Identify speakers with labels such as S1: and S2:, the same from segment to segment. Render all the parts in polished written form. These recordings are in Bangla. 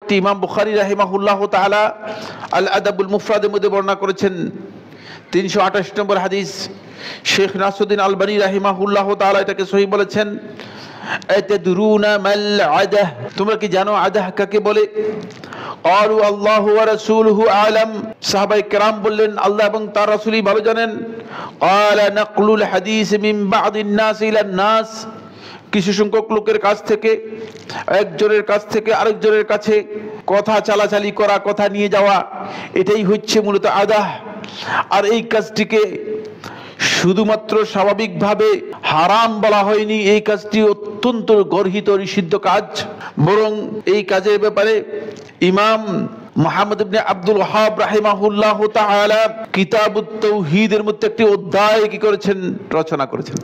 S1: হাদিসটি ইমাম বুখারী রাহিমাহুল্লাহ তাআলা আল আদাবুল মুফরাদের মধ্যে বর্ণনা করেছেন। 328 নম্বর হাদিস। শেখ নাসরুদ্দিন আলবানী রাহিমাহুল্লাহ তাআলা এটাকে সহিহ বলেছেন। আতাদরুনা মাল আদাহ, তোমরা কি জানো আদাহ কাকে বলে? ক্বালু আল্লাহু ওয়া রাসূলুহু আ'লাম, সাহাবায়ে কেরাম বললেন আল্লাহ এবং তার রাসূলই ভালো জানেন। ক্বালা নাকলুল হাদিস মিন বা'দিন নাস ইলান নাস, কিছু সংখ্যক লোকের কাছ থেকে, একজনের কাছ থেকে আরেকজনের কাছে কথা চালাচালি করা, কথা নিয়ে যাওয়া, এটাই হচ্ছে মূলত আদাহ। আর এই কাজটিকে শুধুমাত্র স্বাভাবিকভাবে হারাম বলা হয়নি, এই কাজটি অত্যন্ত গর্হিত নিষিদ্ধ কাজ। বরং এই কাজের ব্যাপারে ইমাম মুহাম্মদ ইবনে আব্দুল ওয়াহ্হাব রাহিমাহুল্লাহ তাআলা কিতাবুত তাওহীদের মধ্যে একটি অধ্যায় কি করেছেন, রচনা করেছেন।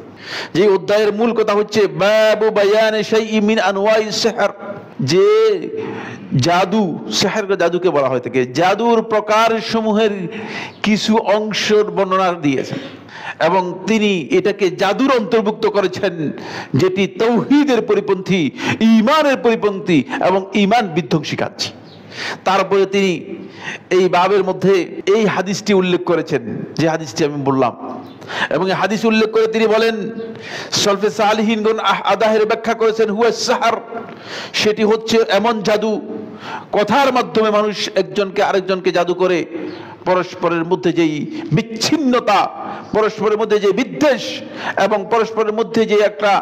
S1: যে অধ্যায়ের মূল কথা হচ্ছে বাবু বায়ান শাইইন মিন আনওয়াইস সিহর, যে জাদু, সিহর জাদুকে বলা হয় থাকে, জাদুর প্রকার সমূহের কিছু অংশের বর্ণনা দিয়েছেন এবং তিনি এটাকে জাদুর অন্তর্ভুক্ত করেছেন যেটি তাওহীদের পরিপন্থী, ঈমানের পরিপন্থী এবং ঈমান বিধ্বংসী কাজ। তারপরে তিনি এই বাবের মধ্যে এই হাদিসটি উল্লেখ করেছেন, যে হাদিসটি আমি বললাম, এবং এই হাদিস উল্লেখ করে তিনি বলেন সলফে সালিহিনগণ আদাহের ব্যাখ্যা করেছেন হুয়া সাহর, সেটি হচ্ছে এমন জাদু, কথার মাধ্যমে মানুষ একজনকে আরেকজনকে জাদু করে পরস্পরের মধ্যে যেই বিচ্ছিন্নতা, পরস্পরের মধ্যে যে বিদ্বেষ এবং পরস্পরের মধ্যে যে একটা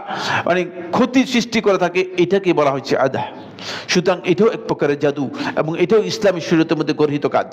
S1: মানে ক্ষতি সৃষ্টি করে থাকে, এটাকে বলা হচ্ছে আদাহ। সুতরাং এটাও এক প্রকারের জাদু এবং এটাও ইসলামী শরীয়তের মধ্যে গর্হিত কাজ।